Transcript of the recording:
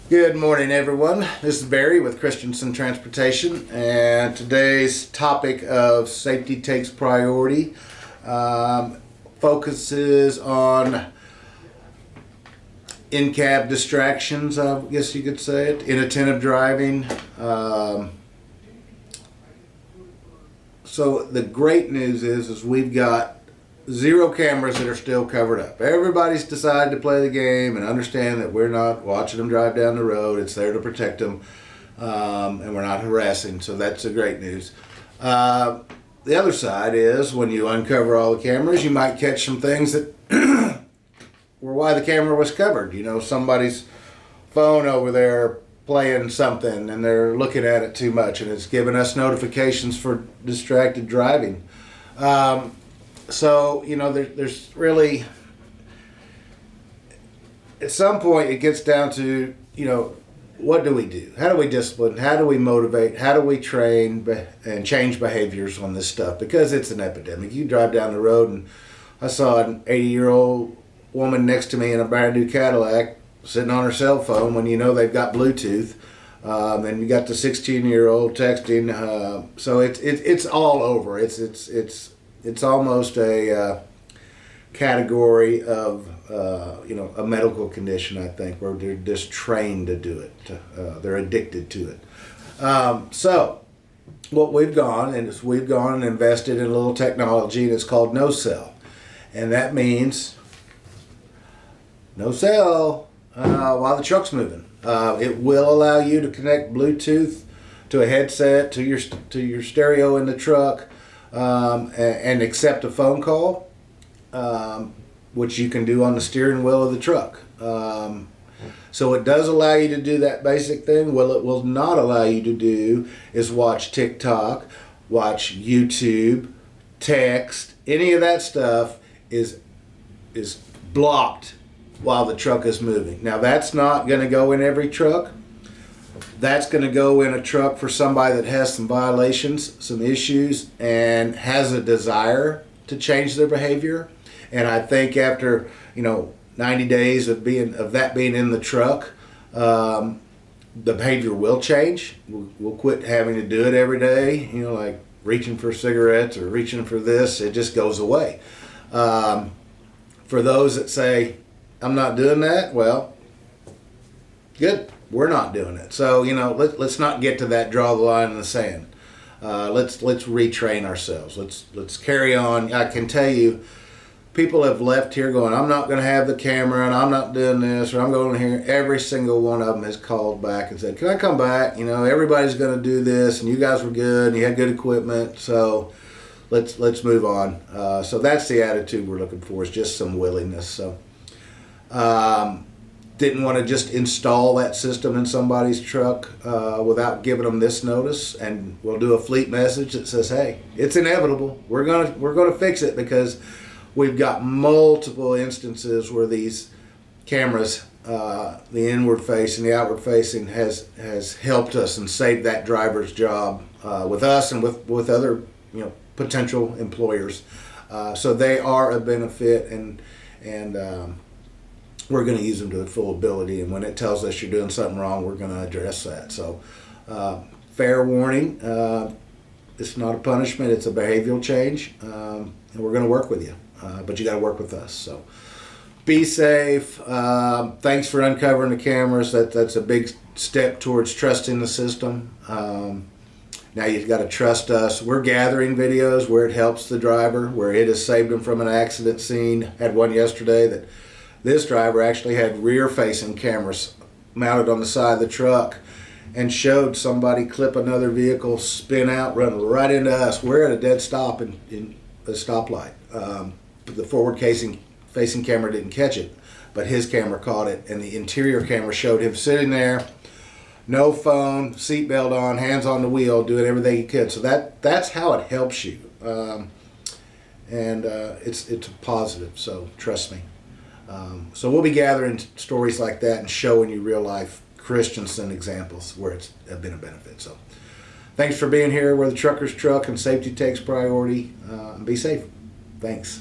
Good morning, everyone. This is Barry with Christenson Transportation, and today's topic of safety takes priority focuses on in-cab distractions, I guess you could say it, inattentive driving. So the great news is we've got 0 cameras that are still covered up. Everybody's decided to play the game and understand that we're not watching them drive down the road. It's there to protect them, and we're not harassing. So that's the great news. The other side is when you uncover all the cameras, you might catch some things that were why the camera was covered. You know, somebody's phone over there playing something and they're looking at it too much, and it's giving us notifications for distracted driving. So, you know, there's really, at some point it gets down to, you know, what do we do? How do we discipline? How do we motivate? How do we train and change behaviors on this stuff? Because it's an epidemic. You drive down the road and I saw an 80-year-old woman next to me in a brand new Cadillac sitting on her cell phone when you know they've got Bluetooth. And you got the 16-year-old texting. So it's all over. It's almost a category of a medical condition, I think, where they're just trained to do it. They're addicted to it. So what we've gone and invested in a little technology, and it's called no cell, and that means no cell while the truck's moving. It will allow you to connect Bluetooth to a headset to your stereo in the truck. And accept a phone call, which you can do on the steering wheel of the truck. So it does allow you to do that basic thing. What it will not allow you to do is watch TikTok, watch YouTube, text. Any of that stuff is blocked while the truck is moving. Now that's not going to go in every truck. That's going to go in a truck for somebody that has some violations, some issues, and has a desire to change their behavior. And I think after 90 days of that being in the truck, the behavior will change. We'll quit having to do it every day. Like reaching for cigarettes or reaching for this. It just goes away. For those that say, "I'm not doing that," well, good. We're not doing it. So, let's not get to that draw the line in the sand. Let's retrain ourselves. Let's carry on. I can tell you, people have left here going, "I'm not going to have the camera, and I'm not doing this, or I'm going here." Every single one of them has called back and said, "Can I come back? Everybody's going to do this, and you guys were good, and you had good equipment, so let's move on." So that's the attitude we're looking for, is just some willingness. So, didn't want to just install that system in somebody's truck without giving them this notice, and we'll do a fleet message that says, "Hey, it's inevitable. We're gonna fix it," because we've got multiple instances where these cameras, the inward facing, the outward facing, has helped us and saved that driver's job with us and with other potential employers. So they are a benefit, and we're going to use them to their full ability, and when it tells us you're doing something wrong, we're going to address that. So fair warning, it's not a punishment, it's a behavioral change, and we're going to work with you, but you got to work with us. So be safe. Thanks for uncovering the cameras. That's a big step towards trusting the system. Now you've got to trust us. We're gathering videos where it helps the driver, where it has saved them from an accident scene. Had one yesterday that this driver actually had rear-facing cameras mounted on the side of the truck and showed somebody clip another vehicle, spin out, run right into us. We're at a dead stop in a stoplight. The forward-facing camera didn't catch it, but his camera caught it, and the interior camera showed him sitting there, no phone, seatbelt on, hands on the wheel, doing everything he could. So that's how it helps you, and it's a positive. So trust me. So we'll be gathering stories like that and showing you real life Christenson examples where it's been a benefit. So thanks for being here where the truckers truck and safety takes priority. Be safe. Thanks.